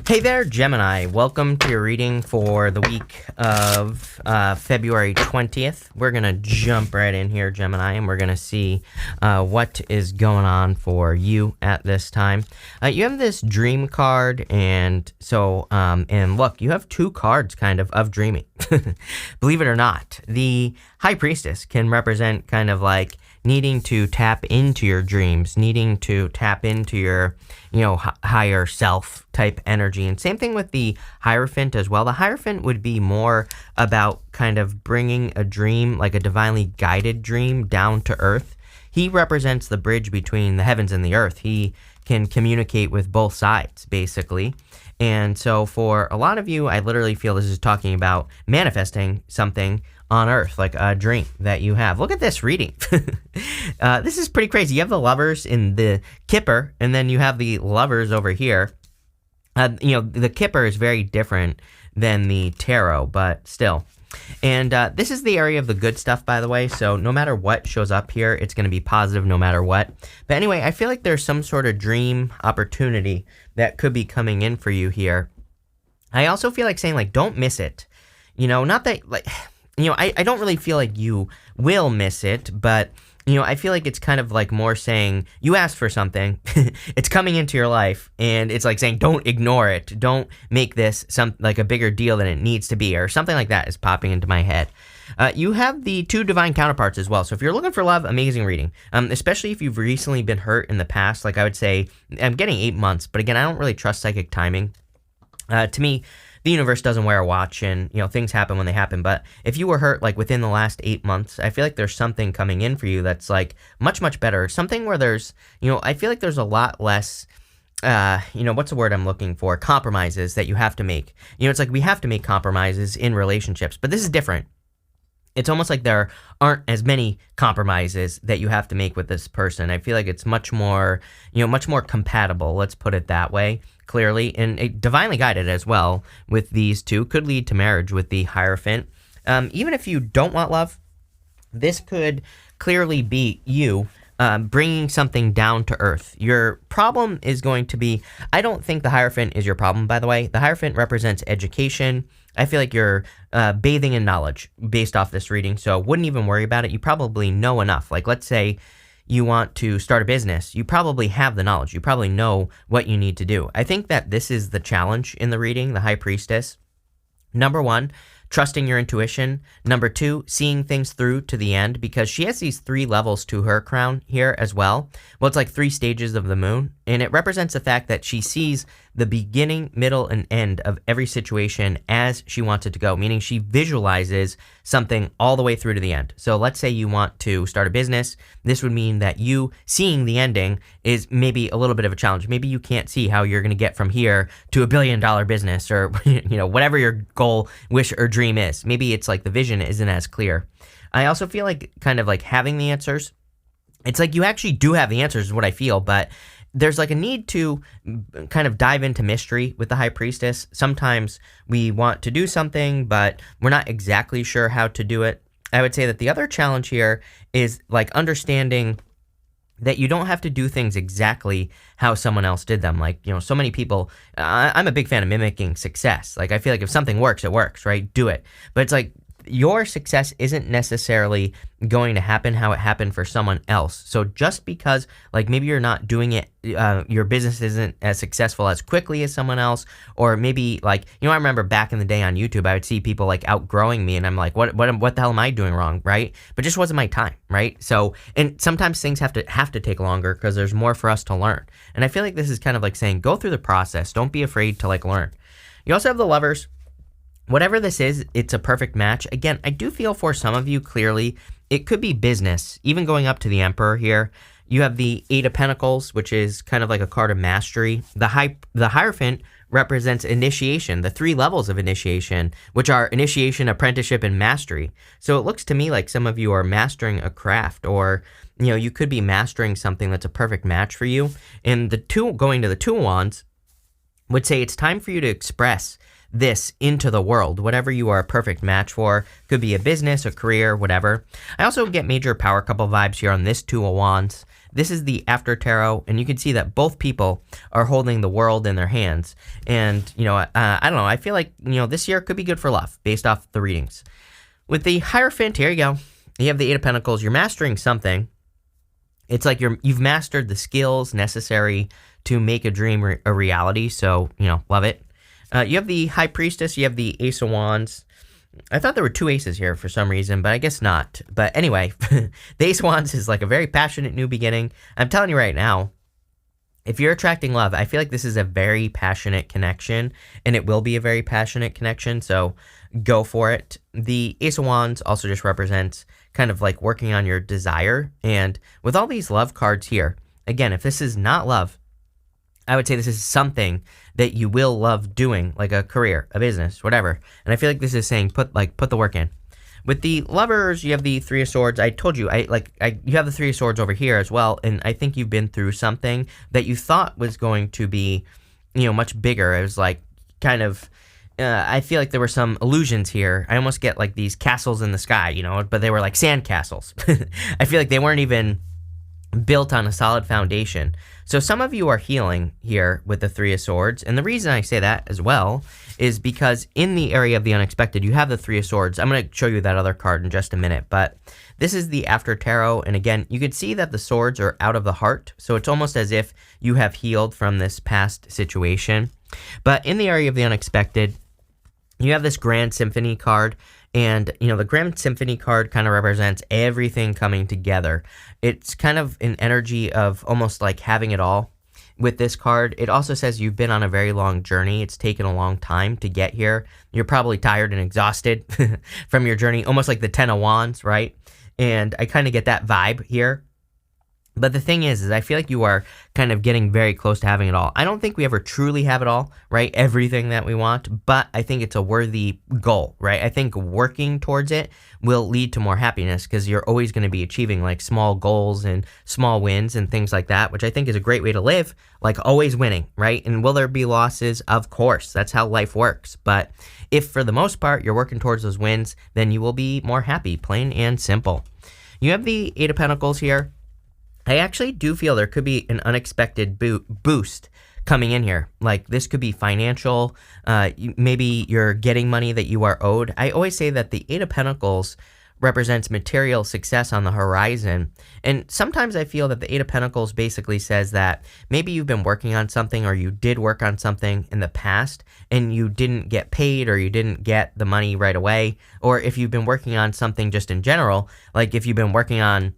Hey there, Gemini. Welcome to your reading for the week of February 20th. We're going to jump right in here, Gemini, and we're going to see what is going on for you at this time. You have this dream card, and look, you have two cards kind of dreaming. Believe it or not, the High Priestess can represent kind of like needing to tap into your dreams, needing to tap into your, higher self type energy. And same thing with the Hierophant as well. The Hierophant would be more about kind of bringing a dream, like a divinely guided dream, down to earth. He represents the bridge between the heavens and the earth. He can communicate with both sides, basically. And so for a lot of you, I literally feel this is talking about manifesting something on earth, like a dream that you have. Look at this reading. This is pretty crazy. You have the Lovers in the Kipper, and then you have the Lovers over here. The Kipper is very different than the Tarot, but still. And this is the area of the good stuff, by the way, so no matter what shows up here, it's going to be positive no matter what. But anyway, I feel like there's some sort of dream opportunity that could be coming in for you here. I also feel like saying, don't miss it. Not that, I don't really feel like you will miss it, but, I feel like it's kind of like more saying, you asked for something, it's coming into your life, and it's like saying, don't ignore it, don't make this a bigger deal than it needs to be, or something like that is popping into my head. You have the two divine counterparts as well, so if you're looking for love, amazing reading, especially if you've recently been hurt in the past. I would say, I'm getting 8 months, but again, I don't really trust psychic timing. To me, the universe doesn't wear a watch, and things happen when they happen. But if you were hurt within the last 8 months, I feel like there's something coming in for you that's much better. Something where there's I feel like there's a lot less what's the word I'm looking for? Compromises that you have to make. It's like we have to make compromises in relationships, but this is different. It's almost like there aren't as many compromises that you have to make with this person. I feel like it's much more compatible, let's put it that way, clearly, and divinely guided as well with these two. Could lead to marriage with the Hierophant. Even if you don't want love, this could clearly be you bringing something down to earth. Your problem is going to be, I don't think the Hierophant is your problem, by the way. The Hierophant represents education. I feel like you're bathing in knowledge based off this reading, so wouldn't even worry about it. You probably know enough. Let's say you want to start a business. You probably have the knowledge. You probably know what you need to do. I think that this is the challenge in the reading, the High Priestess. Number one, trusting your intuition. Number two, seeing things through to the end, because she has these 3 levels to her crown here as well. Well, it's like 3 stages of the moon, and it represents the fact that she sees the beginning, middle, and end of every situation as she wants it to go, meaning she visualizes something all the way through to the end. So let's say you want to start a business. This would mean that you seeing the ending is maybe a little bit of a challenge. Maybe you can't see how you're going to get from here to a $1 billion business, or whatever your goal, wish, or dream is. Maybe it's like the vision isn't as clear. I also feel like kind of having the answers. It's like you actually do have the answers is what I feel, but there's a need to kind of dive into mystery with the High Priestess. Sometimes we want to do something, but we're not exactly sure how to do it. I would say that the other challenge here is understanding that you don't have to do things exactly how someone else did them. So many people, I'm a big fan of mimicking success. I feel like if something works, it works, right? Do it. But it's your success isn't necessarily going to happen how it happened for someone else. So just because maybe you're not doing it, your business isn't as successful as quickly as someone else, or maybe I remember back in the day on YouTube, I would see people outgrowing me, and I'm like, what the hell am I doing wrong, right? But just wasn't my time, right? So, and sometimes things have to take longer because there's more for us to learn. And I feel like this is kind of saying, go through the process. Don't be afraid to learn. You also have the Lovers. Whatever this is, it's a perfect match. Again, I do feel for some of you, clearly, it could be business, even going up to the Emperor here. You have the 8 of Pentacles, which is kind of like a card of mastery. The Hierophant represents initiation, the 3 levels of initiation, which are initiation, apprenticeship, and mastery. So it looks to me like some of you are mastering a craft, or you could be mastering something that's a perfect match for you. And the 2 going to the 2 of Wands would say it's time for you to express this into the world, whatever you are a perfect match for. Could be a business, a career, whatever. I also get major power couple vibes here on this 2 of Wands. this is the after tarot, and you can see that both people are holding the world in their hands. And, I don't know, I feel like, this year could be good for love based off the readings. With the Hierophant, here you go. You have the Eight of Pentacles. You're mastering something. It's like you've mastered the skills necessary to make a dream a reality. So, love it. You have the High Priestess. You have the Ace of Wands. I thought there were two aces here for some reason, but I guess not. But anyway, the Ace of Wands is like a very passionate new beginning. I'm telling you right now, if you're attracting love, I feel like this is a very passionate connection, and it will be a very passionate connection, so go for it. The Ace of Wands also just represents kind of like working on your desire, and with all these love cards here, again, if this is not love, I would say this is something that you will love doing, like a career, a business, whatever, and I feel like this is saying put the work in. With the Lovers, you have the Three of Swords. I told you, you have the Three of Swords over here as well, and I think you've been through something that you thought was going to be, much bigger. It was like kind of, I feel like there were some illusions here. I almost get like these castles in the sky, but they were like sand castles. I feel like they weren't even built on a solid foundation. So some of you are healing here with the Three of Swords, and the reason I say that as well is because in the area of the unexpected, you have the Three of Swords. I'm going to show you that other card in just a minute, but this is the After Tarot, and again, you can see that the swords are out of the heart, so it's almost as if you have healed from this past situation. But in the area of the unexpected, you have this Grand Symphony card, and, the Grand Symphony card kind of represents everything coming together. It's kind of an energy of almost like having it all. With this card, it also says you've been on a very long journey. It's taken a long time to get here. You're probably tired and exhausted from your journey, almost like the Ten of Wands, right? And I kind of get that vibe here. But the thing is I feel like you are kind of getting very close to having it all. I don't think we ever truly have it all, right? Everything that we want, but I think it's a worthy goal, right? I think working towards it will lead to more happiness because you're always going to be achieving like small goals and small wins and things like that, which I think is a great way to live, like always winning, right? And will there be losses? Of course, that's how life works. But if for the most part you're working towards those wins, then you will be more happy, plain and simple. You have the Eight of Pentacles here. I actually do feel there could be an unexpected boost coming in here. Like this could be financial. Maybe you're getting money that you are owed. I always say that the Eight of Pentacles represents material success on the horizon. And sometimes I feel that the Eight of Pentacles basically says that maybe you've been working on something or you did work on something in the past and you didn't get paid or you didn't get the money right away. Or if you've been working on something just in general, like if you've been working on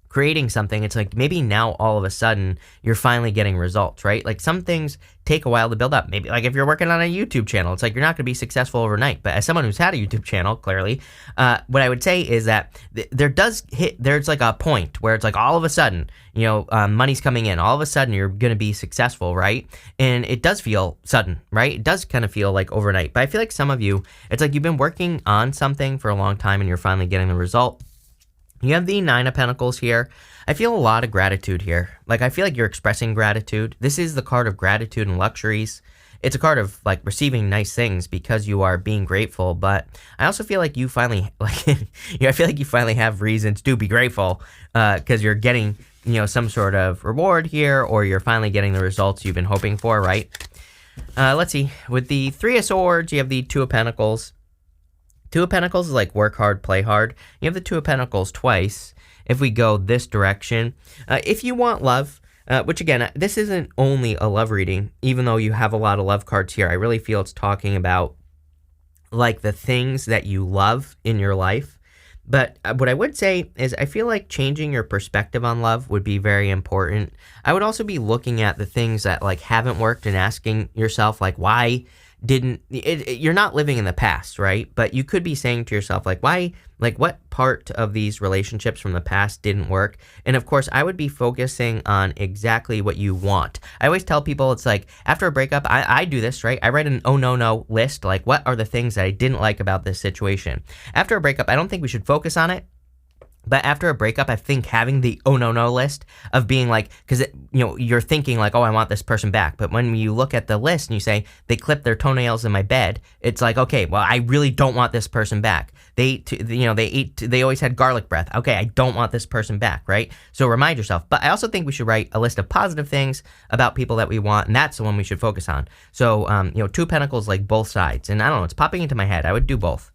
creating something, it's like maybe now all of a sudden you're finally getting results, right? Like some things take a while to build up. Maybe like if you're working on a YouTube channel, it's like you're not going to be successmoney overnight. But as someone who's had a YouTube channel, clearly, what I would say is that there's like a point where it's like all of a sudden, money's coming in. All of a sudden you're going to be successful, right? And it does feel sudden, right? It does kind of feel like overnight. But I feel like some of you, it's like you've been working on something for a long time and you're finally getting the result. You have the Nine of Pentacles here. I feel a lot of gratitude here. Like, I feel like you're expressing gratitude. This is the card of gratitude and luxuries. It's a card of, like, receiving nice things because you are being grateful. But I also feel like you finally, I feel like you finally have reasons to be grateful because you're getting, some sort of reward here or you're finally getting the results you've been hoping for, right? Let's see. With the Three of Swords, you have the Two of Pentacles. Two of Pentacles is like work hard, play hard. You have the Two of Pentacles twice if we go this direction. If you want love, which again, this isn't only a love reading, even though you have a lot of love cards here. I really feel it's talking about like the things that you love in your life. But what I would say is I feel like changing your perspective on love would be very important. I would also be looking at the things that like haven't worked and asking yourself like why you're not living in the past, right? But you could be saying to yourself, like, why, like, what part of these relationships from the past didn't work? And of course, I would be focusing on exactly what you want. I always tell people, it's like, after a breakup, I do this, right? I write an oh, no list, like, what are the things that I didn't like about this situation? After a breakup, I don't think we should focus on it, But after a breakup, I think having the oh no no list of being like, because you're thinking like, oh, I want this person back. But when you look at the list and you say they clipped their toenails in my bed, it's like, okay, well, I really don't want this person back. They always had garlic breath. Okay, I don't want this person back, right? So remind yourself. But I also think we should write a list of positive things about people that we want, and that's the one we should focus on. So Two of Pentacles, like both sides, and I don't know, it's popping into my head. I would do both.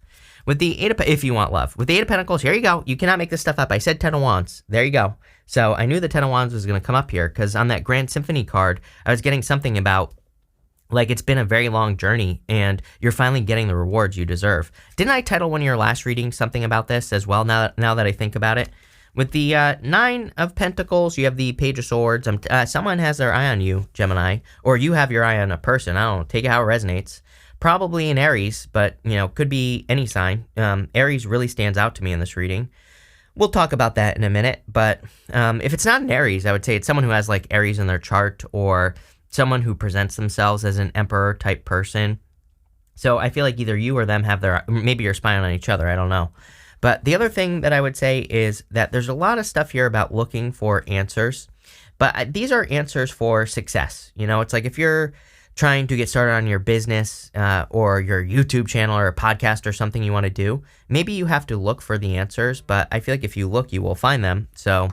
With the if you want love. With the Eight of Pentacles, here you go. You cannot make this stuff up. I said Ten of Wands. There you go. So I knew the Ten of Wands was going to come up here because on that Grand Symphony card, I was getting something about, like, it's been a very long journey and you're finally getting the rewards you deserve. Didn't I title one of your last readings something about this as well, now that I think about it? With the Nine of Pentacles, you have the Page of Swords. Someone has their eye on you, Gemini, or you have your eye on a person. I don't know. Take it how it resonates. Probably an Aries, but, could be any sign. Aries really stands out to me in this reading. We'll talk about that in a minute, but if it's not an Aries, I would say it's someone who has, like, Aries in their chart, or someone who presents themselves as an emperor-type person. So I feel like either you or them have maybe you're spying on each other, I don't know. But the other thing that I would say is that there's a lot of stuff here about looking for answers, but these are answers for success. It's like if you're trying to get started on your business or your YouTube channel or a podcast or something you want to do, maybe you have to look for the answers, but I feel like if you look, you will find them. So,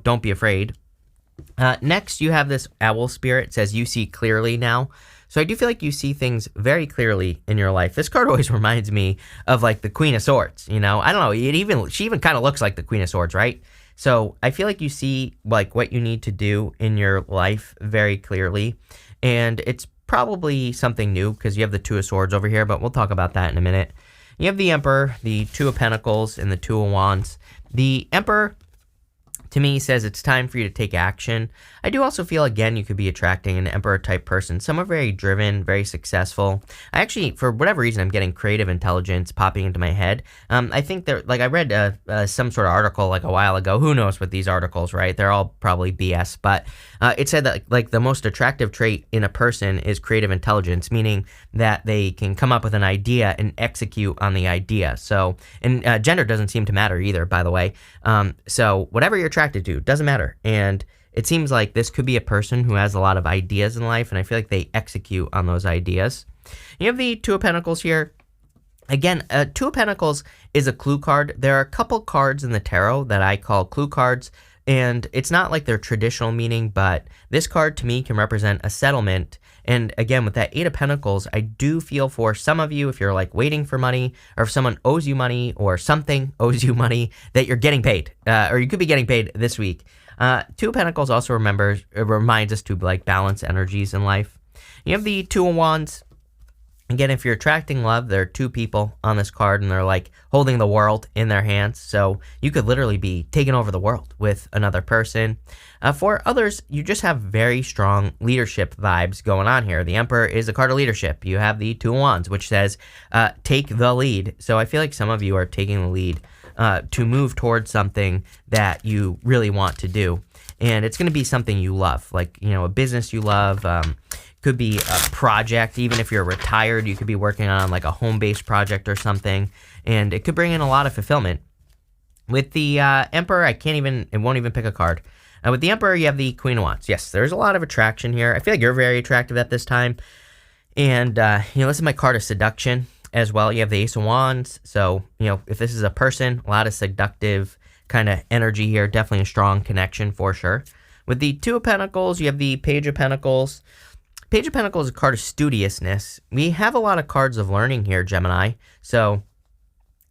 don't be afraid. Next, you have this owl spirit. It says you see clearly now. So I do feel like you see things very clearly in your life. This card always reminds me of like the Queen of Swords. I don't know. She even kind of looks like the Queen of Swords, right? So I feel like you see like what you need to do in your life very clearly. And it's probably something new because you have the Two of Swords over here, but we'll talk about that in a minute. You have the Emperor, the Two of Pentacles, and the Two of Wands. The Emperor, to me, says it's time for you to take action. I do also feel, again, you could be attracting an Emperor-type person. Some are very driven, very successful. I actually, for whatever reason, I'm getting creative intelligence popping into my head. I think that, like, I read some sort of article, like, a while ago. Who knows with these articles, right? They're all probably BS. But it said that, like, the most attractive trait in a person is creative intelligence, meaning that they can come up with an idea and execute on the idea. So, and gender doesn't seem to matter either, by the way. So whatever you're attracted to, doesn't matter. And it seems like this could be a person who has a lot of ideas in life, and I feel like they execute on those ideas. You have the Two of Pentacles here. Again, Two of Pentacles is a clue card. There are a couple cards in the tarot that I call clue cards, and it's not like their traditional meaning, but this card to me can represent a settlement. And again, with that Eight of Pentacles, I do feel for some of you, if you're like waiting for money, or if someone owes you money, or something owes you money, that you're getting paid, or you could be getting paid this week. Two of Pentacles also reminds us to like balance energies in life. You have the Two of Wands. Again, if you're attracting love, there are two people on this card, and they're like holding the world in their hands. So you could literally be taking over the world with another person. For others, you just have very strong leadership vibes going on here. The Emperor is a card of leadership. You have the Two of Wands, which says take the lead. So I feel like some of you are taking the lead to move towards something that you really want to do. And it's going to be something you love, like, a business you love. Could be a project. Even if you're retired, you could be working on like a home-based project or something, and it could bring in a lot of fulfillment. With the Emperor, it won't even pick a card. With the Emperor, you have the Queen of Wands. Yes, there's a lot of attraction here. I feel like you're very attractive at this time. And, this is my card of seduction as well. You have the Ace of Wands. So, if this is a person, a lot of seductive kind of energy here. Definitely a strong connection for sure. With the Two of Pentacles, you have the Page of Pentacles. Page of Pentacles is a card of studiousness. We have a lot of cards of learning here, Gemini. So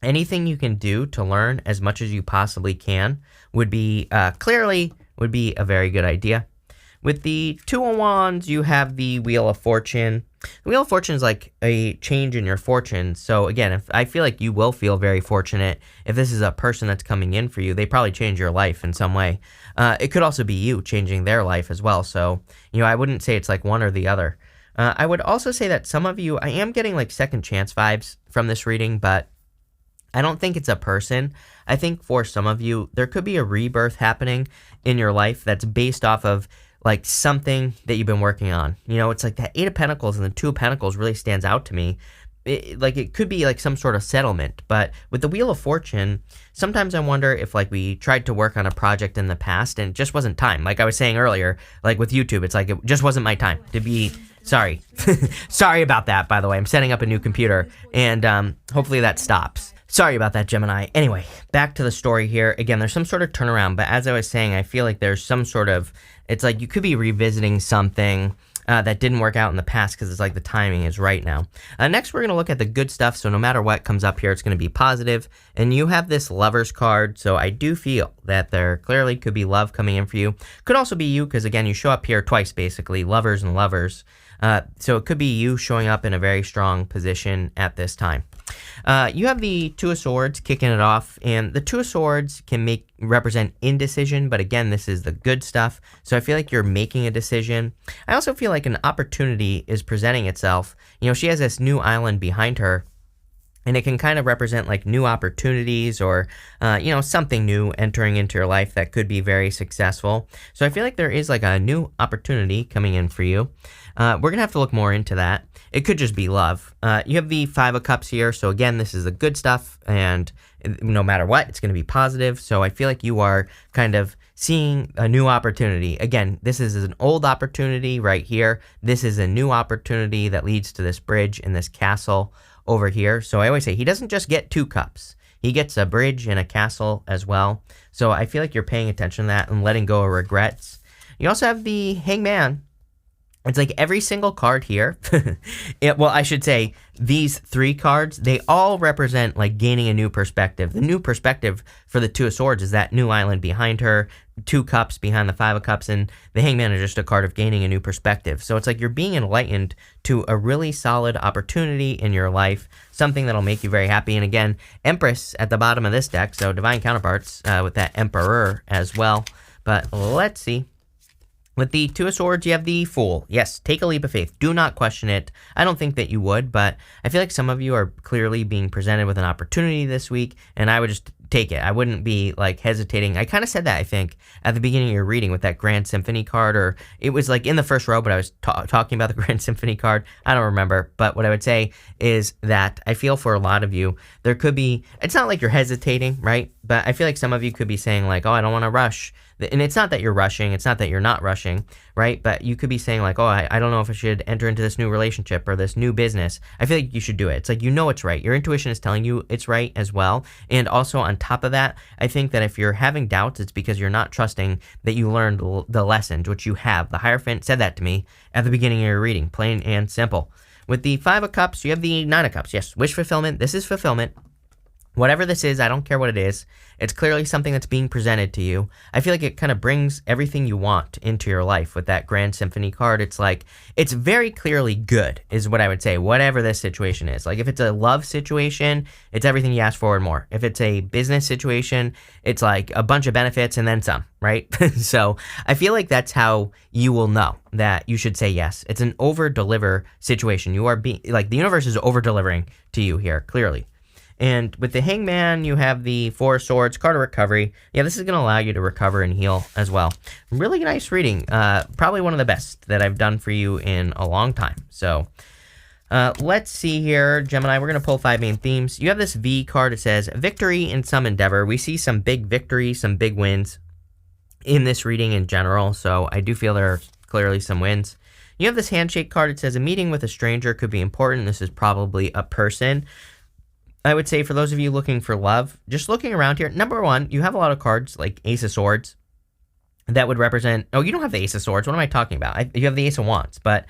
anything you can do to learn as much as you possibly can would be would be a very good idea. With the Two of Wands, you have the Wheel of Fortune. The Wheel of Fortune is like a change in your fortune. So again, I feel like you will feel very fortunate if this is a person that's coming in for you. They probably change your life in some way. It could also be you changing their life as well. So, I wouldn't say it's like one or the other. I would also say that some of you, I am getting like second chance vibes from this reading, but I don't think it's a person. I think for some of you, there could be a rebirth happening in your life that's based off of like something that you've been working on. It's like that Eight of Pentacles and the Two of Pentacles really stands out to me. it could be like some sort of settlement. But with the Wheel of Fortune, sometimes I wonder if like we tried to work on a project in the past and it just wasn't time. Like I was saying earlier, like with YouTube, it's like it just wasn't my time to be. Sorry. Sorry about that, by the way. I'm setting up a new computer, and hopefully that stops. Sorry about that, Gemini. Anyway, back to the story here. Again, there's some sort of turnaround, but as I was saying, I feel like there's some sort of, it's like you could be revisiting something that didn't work out in the past because it's like the timing is right now. Next, we're going to look at the good stuff. So no matter what comes up here, it's going to be positive. And you have this Lovers card. So I do feel that there clearly could be love coming in for you. Could also be you because, again, you show up here twice, basically, lovers and lovers. So it could be you showing up in a very strong position at this time. You have the Two of Swords kicking it off, and the Two of Swords can represent indecision, but again, this is the good stuff. So I feel like you're making a decision. I also feel like an opportunity is presenting itself. You know, she has this new island behind her, and it can kind of represent like new opportunities or, something new entering into your life that could be very successful. So I feel like there is like a new opportunity coming in for you. We're going to have to look more into that. It could just be love. You have the Five of Cups here. So again, this is the good stuff, and no matter what, it's going to be positive. So I feel like you are kind of seeing a new opportunity. Again, this is an old opportunity right here. This is a new opportunity that leads to this bridge and this castle over here. So I always say he doesn't just get 2 cups. He gets a bridge and a castle as well. So I feel like you're paying attention to that and letting go of regrets. You also have the Hangman. It's like every single card here. I should say these 3 cards, they all represent like gaining a new perspective. The new perspective for the Two of Swords is that new island behind her, 2 cups behind the Five of Cups, and the Hangman is just a card of gaining a new perspective. So it's like you're being enlightened to a really solid opportunity in your life, something that'll make you very happy. And again, Empress at the bottom of this deck, so divine counterparts with that Emperor as well. But let's see. With the Two of Swords, you have the Fool. Yes, take a leap of faith. Do not question it. I don't think that you would, but I feel like some of you are clearly being presented with an opportunity this week, and I would just take it. I wouldn't be like hesitating. I kind of said that, I think, at the beginning of your reading with that Grand Symphony card, or it was like in the first row, but I was talking about the Grand Symphony card. I don't remember, but what I would say is that I feel for a lot of you, there could be, it's not like you're hesitating, right? But I feel like some of you could be saying like, oh, I don't want to rush. And it's not that you're rushing. It's not that you're not rushing, right? But you could be saying like, oh, I don't know if I should enter into this new relationship or this new business. I feel like you should do it. It's like, you know it's right. Your intuition is telling you it's right as well. And also on top of that, I think that if you're having doubts, it's because you're not trusting that you learned the lessons, which you have. The Hierophant said that to me at the beginning of your reading, plain and simple. With the Five of Cups, you have the Nine of Cups. Yes, wish fulfillment. This is fulfillment. Whatever this is, I don't care what it is. It's clearly something that's being presented to you. I feel like it kind of brings everything you want into your life with that Grand Symphony card. It's like, it's very clearly good, is what I would say, whatever this situation is. Like if it's a love situation, it's everything you ask for and more. If it's a business situation, it's like a bunch of benefits and then some, right? So I feel like that's how you will know that you should say yes. It's an over-deliver situation. You are being, like the universe is over-delivering to you here, clearly. And with the Hangman, you have the Four of Swords, card of recovery. Yeah, this is going to allow you to recover and heal as well. Really nice reading. Probably one of the best that I've done for you in a long time. So let's see here, Gemini. We're going to pull 5 main themes. You have this V card. It says, victory in some endeavor. We see some big victories, some big wins in this reading in general. So I do feel there are clearly some wins. You have this handshake card. It says, a meeting with a stranger could be important. This is probably a person. I would say for those of you looking for love, just looking around here, number one, you have a lot of cards like Ace of Swords that would represent, oh, you don't have the Ace of Swords. What am I talking about? You have the Ace of Wands, but,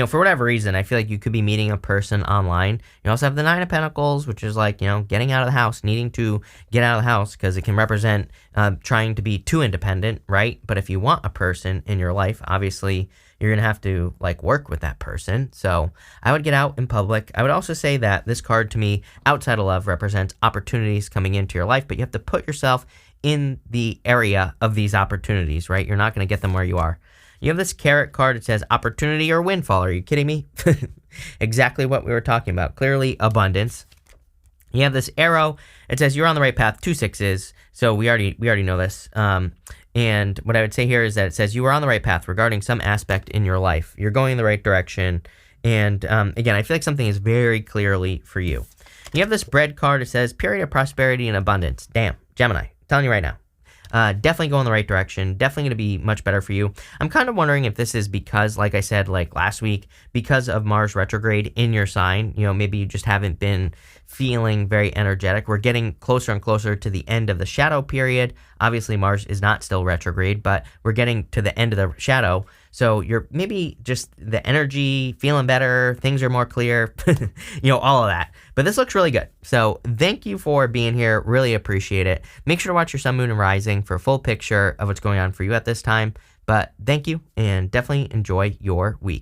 for whatever reason, I feel like you could be meeting a person online. You also have the Nine of Pentacles, which is like, getting out of the house, needing to get out of the house because it can represent trying to be too independent, right? But if you want a person in your life, obviously, you're going to have to work with that person. So I would get out in public. I would also say that this card to me, outside of love, represents opportunities coming into your life, but you have to put yourself in the area of these opportunities, right? You're not going to get them where you are. You have this carrot card. It says opportunity or windfall. Are you kidding me? Exactly what we were talking about. Clearly abundance. You have this arrow. It says you're on the right path. 2 6s. So we already know this. And what I would say here is that it says you are on the right path regarding some aspect in your life. You're going in the right direction, And again, I feel like something is very clearly for you. You have this bread card. It says period of prosperity and abundance. Damn, Gemini, telling you right now. Definitely go in the right direction. Definitely going to be much better for you. I'm kind of wondering if this is because, like I said, like last week, because of Mars retrograde in your sign, maybe you just haven't been feeling very energetic. We're getting closer and closer to the end of the shadow period. Obviously, Mars is not still retrograde, but we're getting to the end of the shadow. So you're maybe just the energy, feeling better, things are more clear, all of that. But this looks really good. So thank you for being here. Really appreciate it. Make sure to watch your sun, moon, and rising for a full picture of what's going on for you at this time. But thank you, and definitely enjoy your week.